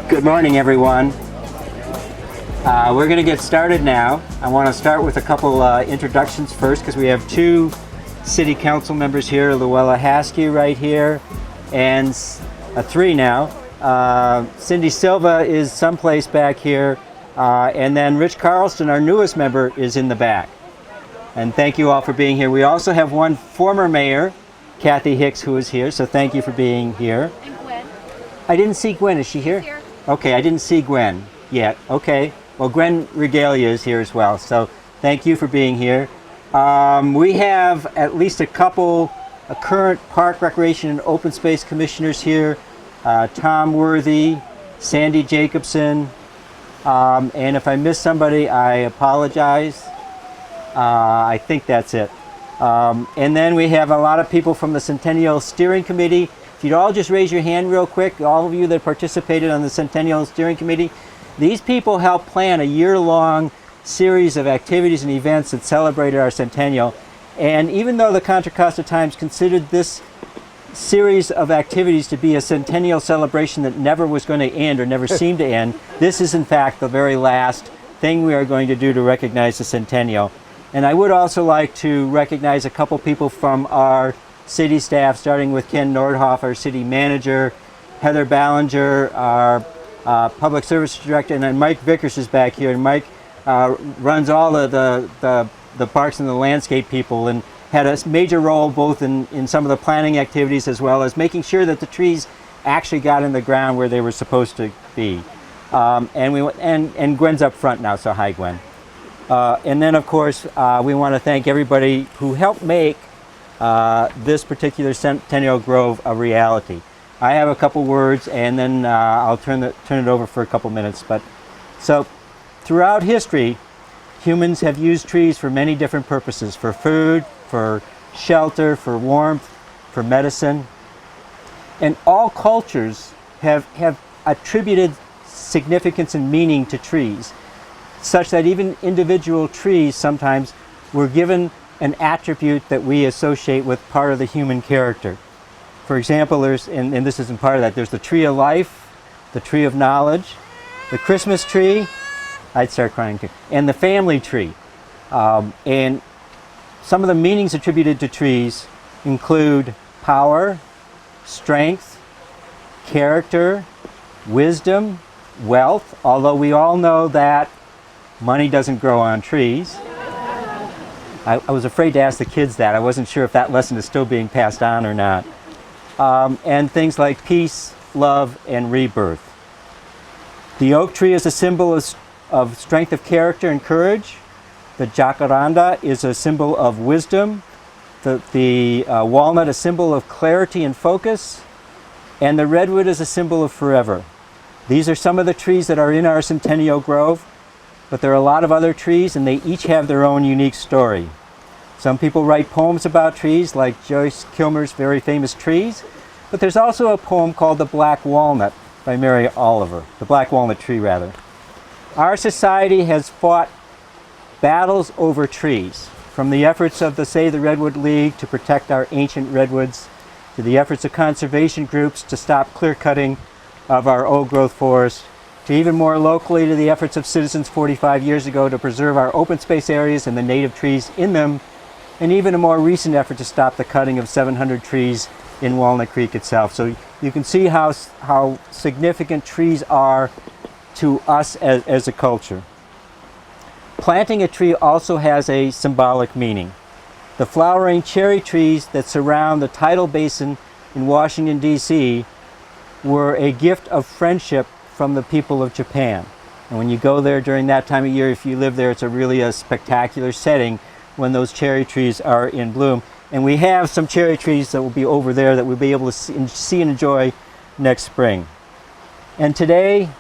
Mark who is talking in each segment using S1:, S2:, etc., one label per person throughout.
S1: Good morning, everyone. We're going to get started now. I want to start with a couple introductions first because we have two city council members here, Luella Haskey right here, and three now. Cindy Silva is someplace back here, and then Rich Carlston, our newest member, is in the back. And thank you all for being here. We also have one former mayor, Kathy Hicks, who is here, so thank you for being here.
S2: And Gwen.
S1: I didn't see Gwen. Is she here?
S2: She's here.
S1: Okay, I didn't see Gwen yet. Okay, well, Gwen Regalia is here as well, so thank you for being here. We have at least a couple current Park, Recreation, and Open Space Commissioners here. Tom Worthy, Sandy Jacobson, and if I missed somebody, I apologize. I think that's it. And then we have a lot of people from the Centennial Steering Committee. If you'd all just raise your hand real quick, all of you that participated on the Centennial Steering Committee, these people helped plan a year-long series of activities and events that celebrated our centennial. And even though the Contra Costa Times considered this series of activities to be a centennial celebration that never was going to end or never seemed to end, this is in fact the very last thing we are going to do to recognize the centennial. And I would also like to recognize a couple people from our city staff, starting with Ken Nordhoff, our city manager, Heather Ballinger, our public service director, and then Mike Vickers is back here. And Mike runs all of the parks and the landscape people and had a major role both in some of the planning activities as well as making sure that the trees actually got in the ground where they were supposed to be. And Gwen's up front now, so hi Gwen. And then of course we want to thank everybody who helped make this particular Centennial Grove a reality. I have a couple words and then I'll turn it over for a couple minutes. So throughout history, humans have used trees for many different purposes: for food, for shelter, for warmth, for medicine. And all cultures have attributed significance and meaning to trees, such that even individual trees sometimes were given an attribute that we associate with part of the human character. For example, and this isn't part of that, there's the tree of life, the tree of knowledge, the Christmas tree, I'd start crying too, and the family tree. And some of the meanings attributed to trees include power, strength, character, wisdom, wealth, although we all know that money doesn't grow on trees. I was afraid to ask the kids that. I wasn't sure if that lesson is still being passed on or not. And things like peace, love, and rebirth. The oak tree is a symbol of strength of character and courage. The jacaranda is a symbol of wisdom. The walnut a symbol of clarity and focus. And the redwood is a symbol of forever. These are some of the trees that are in our Centennial Grove, but there are a lot of other trees and they each have their own unique story. Some people write poems about trees, like Joyce Kilmer's very famous Trees, but there's also a poem called The Black Walnut by Mary Oliver, the Black Walnut Tree rather. Our society has fought battles over trees, from the efforts of the Save the Redwood League to protect our ancient redwoods, to the efforts of conservation groups to stop clear cutting of our old growth forest, to even more locally to the efforts of citizens 45 years ago to preserve our open space areas and the native trees in them, and even a more recent effort to stop the cutting of 700 trees in Walnut Creek itself. So you can see how significant trees are to us as a culture. Planting a tree also has a symbolic meaning. The flowering cherry trees that surround the tidal basin in Washington, D.C. were a gift of friendship from the people of Japan. And when you go there during that time of year, if you live there, it's really a spectacular setting when those cherry trees are in bloom. And we have some cherry trees that will be over there that we'll be able to see and enjoy next spring. And today,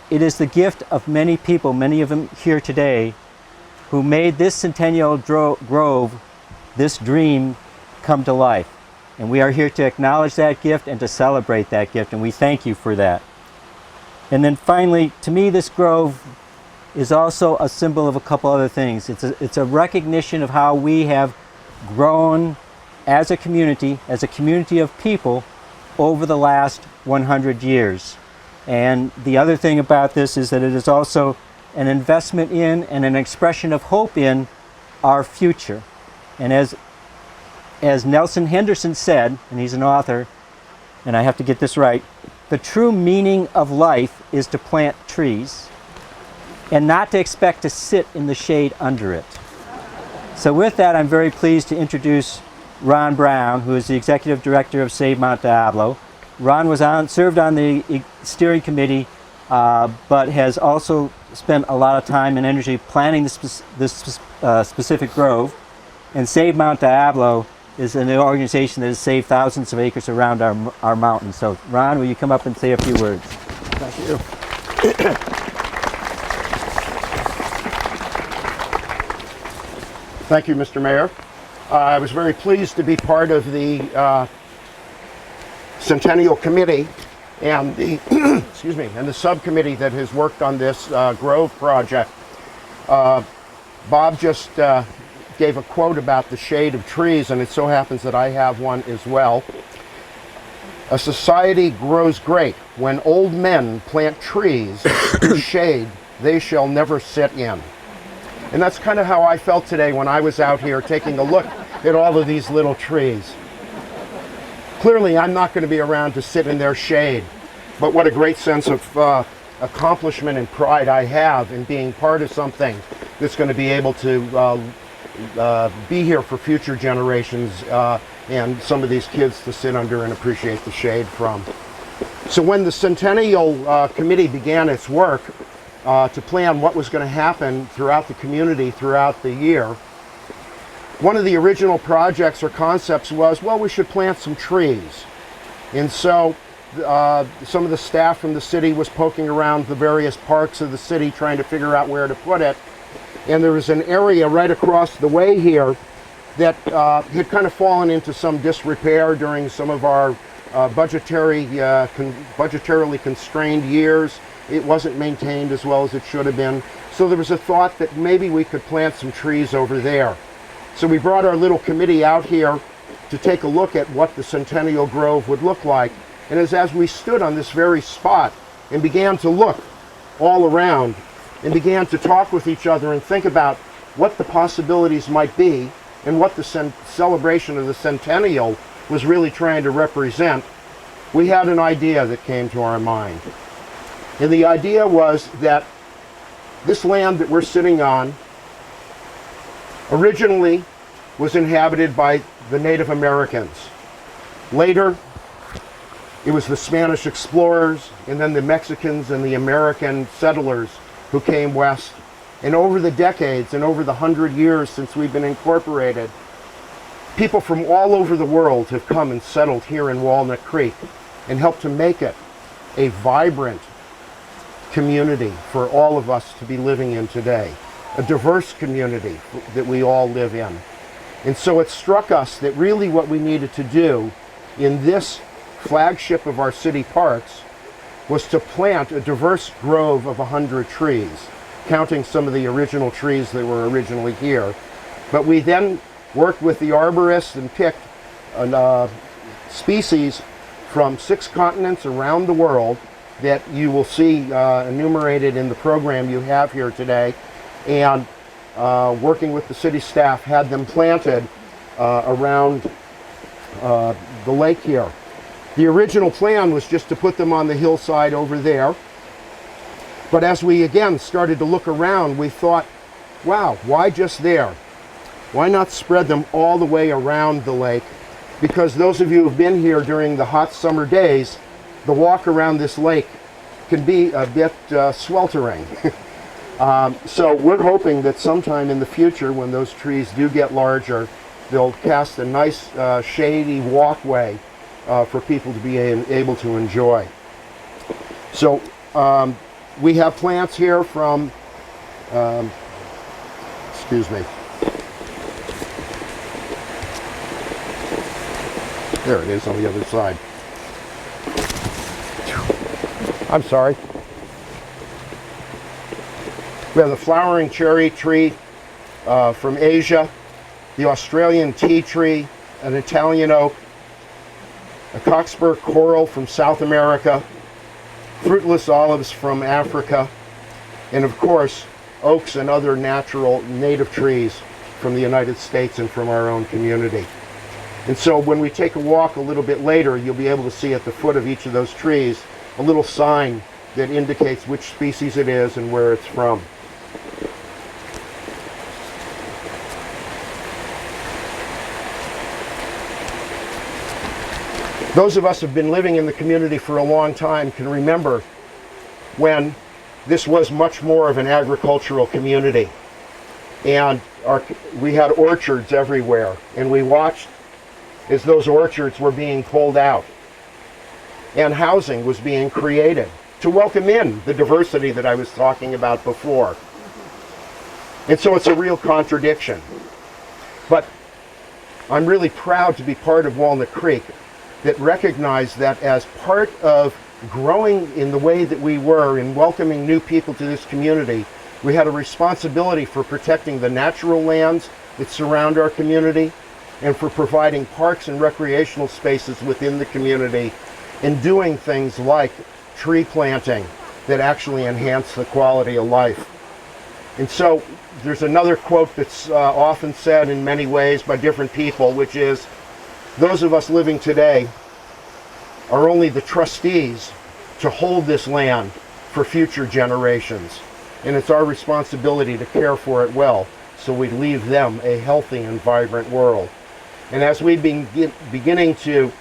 S1: it is the gift of many people, many of them here today, who made this Centennial Grove, this dream, come to life. And we are here to acknowledge that gift and to celebrate that gift, and we thank you for that. And then finally, to me, this grove is also a symbol of a couple other things. It's a recognition of how we have grown as a community of people over the last 100 years. And the other thing about this is that it is also an investment in and an expression of hope in our future. And as Nelson Henderson said, and he's an author, and I have to get this right, the true meaning of life is to plant trees and not to expect to sit in the shade under it. So with that, I'm very pleased to introduce Ron Brown, who is the Executive Director of Save Mount Diablo. Ron served on the steering committee, but has also spent a lot of time and energy planning this specific grove. And Save Mount Diablo is an organization that has saved thousands of acres around our mountain. So Ron, will you come up and say a few words?
S2: Thank you. Thank you, Mr. Mayor. I was very pleased to be part of the Centennial Committee and the excuse me, and the subcommittee that has worked on this Grove project. Bob just gave a quote about the shade of trees, and it so happens that I have one as well. A society grows great when old men plant trees whose shade they shall never sit in. And that's kind of how I felt today when I was out here taking a look at all of these little trees. Clearly, I'm not going to be around to sit in their shade, but what a great sense of accomplishment and pride I have in being part of something that's going to be able to be here for future generations and some of these kids to sit under and appreciate the shade from. So when the Centennial Committee began its work to plan what was going to happen throughout the community throughout the year, one of the original projects or concepts was, well, we should plant some trees. And so some of the staff from the city was poking around the various parks of the city trying to figure out where to put it. And there was an area right across the way here that had kind of fallen into some disrepair during some of our budgetarily constrained years. It wasn't maintained as well as it should have been. So there was a thought that maybe we could plant some trees over there. So we brought our little committee out here to take a look at what the Centennial Grove would look like. And as we stood on this very spot and began to look all around and began to talk with each other and think about what the possibilities might be and what the celebration of the Centennial was really trying to represent, we had an idea that came to our mind. And the idea was that this land that we're sitting on originally was inhabited by the Native Americans. Later, it was the Spanish explorers, and then the Mexicans and the American settlers who came west. And over the decades and over the 100 years since we've been incorporated, people from all over the world have come and settled here in Walnut Creek and helped to make it a vibrant community for all of us to be living in today. A diverse community that we all live in. And so it struck us that really what we needed to do in this flagship of our city parks was to plant a diverse grove of 100 trees, counting some of the original trees that were originally here. But we then worked with the arborists and picked a species from 6 continents around the world that you will see enumerated in the program you have here today. And working with the city staff, had them planted around the lake here. The original plan was just to put them on the hillside over there. But as we again started to look around, we thought, wow, why just there? Why not spread them all the way around the lake? Because those of you who've been here during the hot summer days, the walk around this lake can be a bit sweltering. So we're hoping that sometime in the future, when those trees do get larger, they'll cast a nice shady walkway for people to be able to enjoy. So we have plants here from, excuse me, there it is on the other side. I'm sorry. We have the flowering cherry tree from Asia, the Australian tea tree, an Italian oak, a cockspur coral from South America, fruitless olives from Africa, and of course, oaks and other natural native trees from the United States and from our own community. And so when we take a walk a little bit later, you'll be able to see at the foot of each of those trees a little sign that indicates which species it is and where it's from. Those of us who have been living in the community for a long time can remember when this was much more of an agricultural community. And we had orchards everywhere, and we watched as those orchards were being pulled out. And housing was being created to welcome in the diversity that I was talking about before. And so it's a real contradiction. But I'm really proud to be part of Walnut Creek that recognized that as part of growing in the way that we were in welcoming new people to this community, we had a responsibility for protecting the natural lands that surround our community and for providing parks and recreational spaces within the community and doing things like tree planting that actually enhance the quality of life. And so there's another quote that's often said in many ways by different people, which is, those of us living today are only the trustees to hold this land for future generations. And it's our responsibility to care for it well so we leave them a healthy and vibrant world. And as we've been beginning to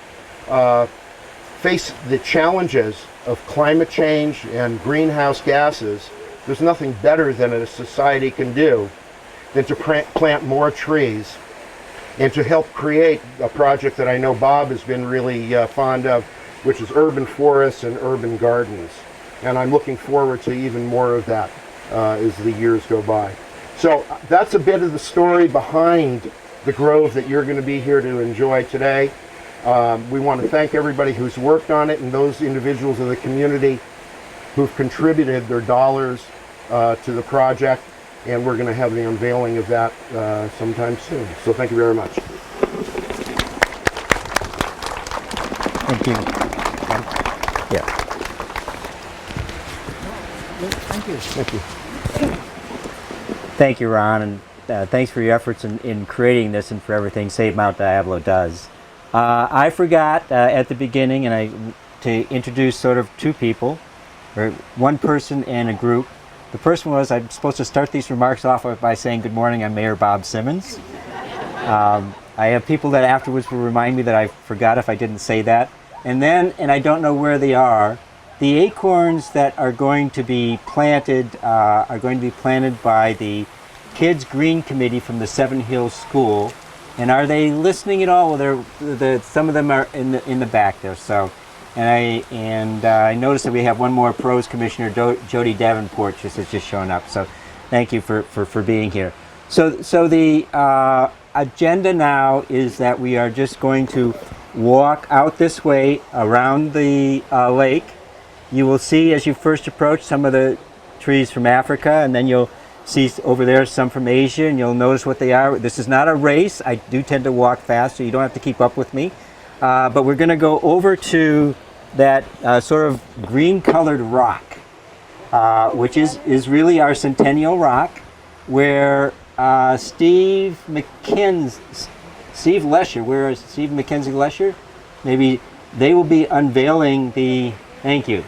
S2: face the challenges of climate change and greenhouse gases, there's nothing better than a society can do than to plant more trees and to help create a project that I know Bob has been really fond of, which is urban forests and urban gardens. And I'm looking forward to even more of that as the years go by. So that's a bit of the story behind the grove that you're going to be here to enjoy today. We want to thank everybody who's worked on it and those individuals in the community who've contributed their dollars to the project. And we're going to have the unveiling of that sometime soon. So thank you very much.
S1: Thank you. Yeah.
S2: Thank you. Thank you.
S1: Thank you, Ron, and thanks for your efforts in creating this and for everything Save Mount Diablo does. I forgot at the beginning to introduce sort of two people, or one person and a group. The person was, I'm supposed to start these remarks off by saying, good morning, I'm Mayor Bob Simmons. I have people that afterwards will remind me that I forgot if I didn't say that. And then, and I don't know where they are, the acorns that are going to be planted by the Kids Green Committee from the Seven Hills School. And are they listening at all? Well, some of them are in the back there. So, and I noticed that we have one more Pros Commissioner, Jody Davenport, has just shown up. So, thank you for being here. So the agenda now is that we are just going to walk out this way around the lake. You will see as you first approach some of the trees from Africa, and then you'll see over there some from Asia, and you'll notice what they are. This is not a race. I do tend to walk fast, so you don't have to keep up with me. But we're going to go over to that sort of green-colored rock, which is really our Centennial Rock, where Steve Lesher, where is Steve Mackenzie Lesher? Maybe they will be unveiling the, thank you,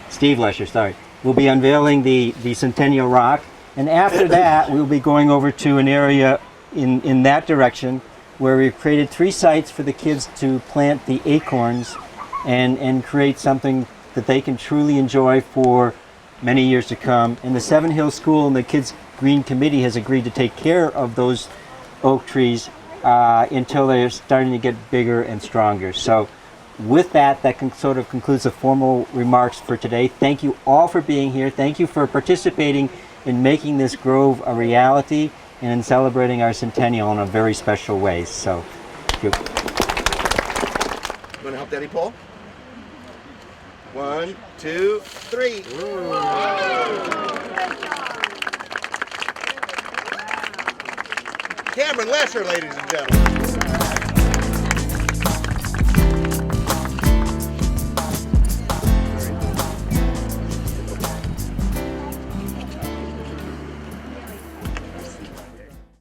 S1: Steve Lesher, sorry, will be unveiling the Centennial Rock. And after that, we'll be going over to an area in that direction where we've created 3 sites for the kids to plant the acorns and create something that they can truly enjoy for many years to come. And the Seven Hills School and the Kids Green Committee has agreed to take care of those oak trees until they're starting to get bigger and stronger. So with that sort of concludes the formal remarks for today. Thank you all for being here. Thank you for participating in making this grove a reality and in celebrating our centennial in a very special way. So, thank you.
S2: You want to help Daddy pull? 1, 2, 3. Cameron Lesher, ladies and gentlemen.